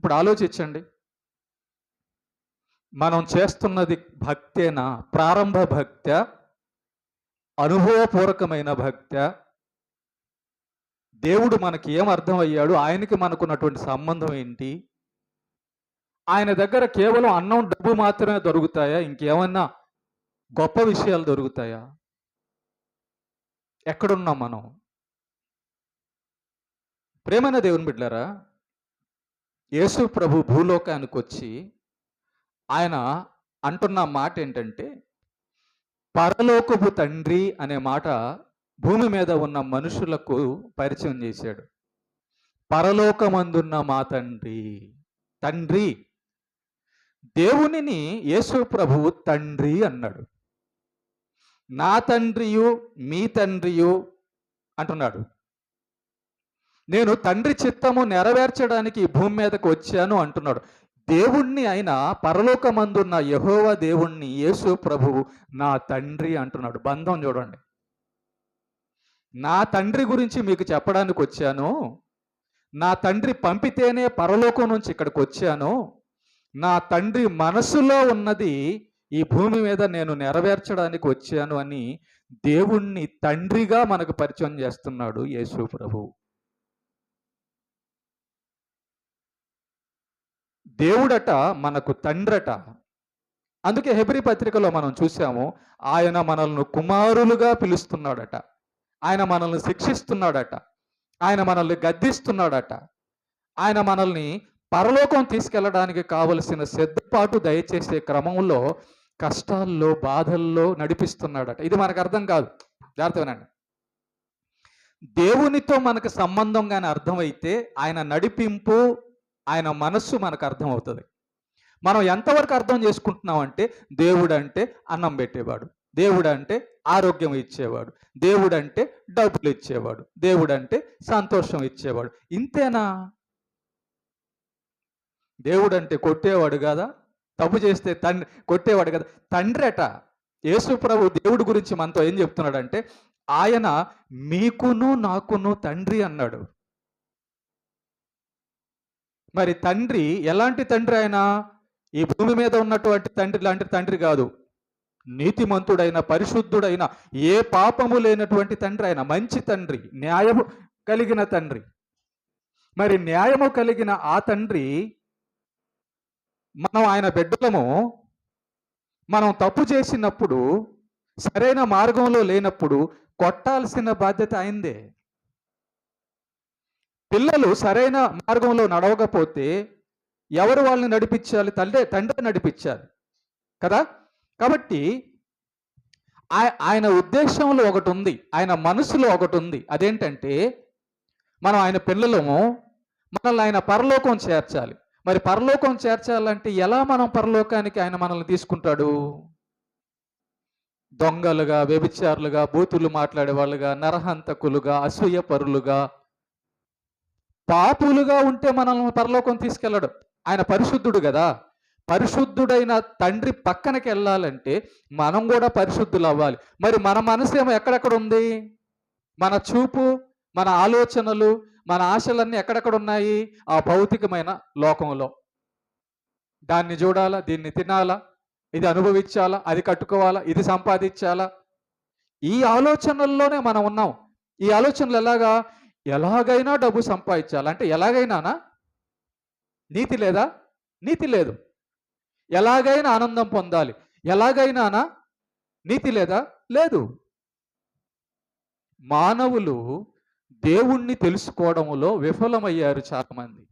ఇప్పుడు ఆలోచించండి. మనం చేస్తున్నది భక్తేనా? ప్రారంభ భక్త్యా? అనుభవపూర్వకమైన భక్త్యా? దేవుడు మనకి ఏం అర్థమయ్యాడు? ఆయనకి మనకున్నటువంటి సంబంధం ఏంటి? ఆయన దగ్గర కేవలం అన్నం, డబ్బు మాత్రమే దొరుకుతాయా? ఇంకేమన్నా గొప్ప విషయాలు దొరుకుతాయా? ఎక్కడున్నాం మనం? ప్రేమైన దేవుని బిడ్డలారా, యేసు ప్రభు భూలోకానికొచ్చి ఆయన అంటున్న మాట ఏంటంటే, పరలోకపు తండ్రి అనే మాట భూమి మీద ఉన్న మనుషులకు పరిచయం చేశాడు. పరలోకమందున్న మా తండ్రి. తండ్రి. దేవునిని యేసు ప్రభువు తండ్రి అన్నాడు. నా తండ్రియు మీ తండ్రియు అంటున్నాడు. నేను తండ్రి చిత్తము నెరవేర్చడానికి ఈ భూమి మీదకు వచ్చాను అంటున్నాడు. దేవుణ్ణి ఆయన పరలోకమందున్న యెహోవా దేవుణ్ణి యేసు ప్రభువు నా తండ్రి అంటున్నాడు. బంధం చూడండి. నా తండ్రి గురించి మీకు చెప్పడానికి వచ్చాను. నా తండ్రి పంపితేనే పరలోకం నుంచి ఇక్కడికి వచ్చాను. నా తండ్రి మనసులో ఉన్నది ఈ భూమి మీద నేను నెరవేర్చడానికి వచ్చాను అని దేవుణ్ణి తండ్రిగా మనకు పరిచయం చేస్తున్నాడు యేసు ప్రభువు. దేవుడట మనకు తండ్రట. అందుకే హెబ్రీ పత్రికలో మనం చూసాము, ఆయన మనల్ని కుమారులుగా పిలుస్తున్నాడట. ఆయన మనల్ని శిక్షిస్తున్నాడట. ఆయన మనల్ని గద్దిస్తున్నాడట. ఆయన మనల్ని పరలోకం తీసుకెళ్ళడానికి కావలసిన సిద్ధపాటు దయచేసే క్రమంలో కష్టాల్లో, బాధల్లో నడిపిస్తున్నాడట. ఇది మనకు అర్థం కాదు. జాగ్రత్తగానండి. దేవునితో మనకు సంబంధం కానీ అర్థమైతే ఆయన నడిపింపు, ఆయన మనస్సు మనకు అర్థమవుతుంది. మనం ఎంతవరకు అర్థం చేసుకుంటున్నాం అంటే, దేవుడు అంటే అన్నం పెట్టేవాడు, దేవుడు అంటే ఆరోగ్యం ఇచ్చేవాడు, దేవుడు అంటే డబ్బులు ఇచ్చేవాడు, దేవుడు అంటే సంతోషం ఇచ్చేవాడు. ఇంతేనా? దేవుడు అంటే కొట్టేవాడు కదా, తప్పు చేస్తే తండ్రి కొట్టేవాడు కదా. తండ్రి అట. యేసు ప్రభు దేవుడి గురించి మనతో ఏం చెప్తున్నాడంటే, ఆయన మీకును నాకును తండ్రి అన్నాడు. మరి తండ్రి ఎలాంటి తండ్రి? ఆయన ఈ భూమి మీద ఉన్నటువంటి తండ్రి లాంటి తండ్రి కాదు. నీతిమంతుడైన, పరిశుద్ధుడైన, ఏ పాపము లేనటువంటి తండ్రి ఆయన. మంచి తండ్రి, న్యాయము కలిగిన తండ్రి. మరి న్యాయము కలిగిన ఆ తండ్రి, మనం ఆయన బిడ్డలము. మనం తప్పు చేసినప్పుడు, సరైన మార్గంలో లేనప్పుడు కొట్టాల్సిన బాధ్యత ఆయనదే. పిల్లలు సరైన మార్గంలో నడవకపోతే ఎవరు వాళ్ళని నడిపించాలి? తండ్రి నడిపించాలి కదా. కాబట్టి ఆయన ఉద్దేశంలో ఒకటి ఉంది, ఆయన మనసులో ఒకటి ఉంది. అదేంటంటే, మనం ఆయన పిల్లలము, మనల్ని ఆయన పరలోకం చేర్చాలి. మరి పరలోకం చేర్చాలంటే ఎలా మనం పరలోకానికి ఆయన మనల్ని తీసుకుంటాడు? దొంగలుగా, వ్యభిచారులుగా, బూతులు మాట్లాడే వాళ్ళుగా, నరహంతకులుగా, అసూయపరులుగా, పాపులుగా ఉంటే మనల్ని పరలోకం తీసుకెళ్ళడు. ఆయన పరిశుద్ధుడు కదా. పరిశుద్ధుడైన తండ్రి పక్కనకి వెళ్ళాలంటే మనం కూడా పరిశుద్ధులు అవ్వాలి. మరి మన మనసు ఏమో ఎక్కడెక్కడ ఉంది? మన చూపు, మన ఆలోచనలు, మన ఆశలన్నీ ఎక్కడెక్కడ ఉన్నాయి? ఆ భౌతికమైన లోకంలో. దాన్ని చూడాలా, దీన్ని తినాలా, ఇది అనుభవించాలా, అది కట్టుకోవాలా, ఇది సంపాదించాలా, ఈ ఆలోచనల్లోనే మనం ఉన్నాం. ఈ ఆలోచనలు ఎలాగైనా డబ్బు సంపాదించాలి అంటే ఎలాగైనానా? నీతి లేదా? నీతి లేదు. ఎలాగైనా ఆనందం పొందాలి, ఎలాగైనానా? నీతి లేదా? లేదు. మానవులు దేవుణ్ణి తెలుసుకోవడంలో విఫలమయ్యారు చాలామంది.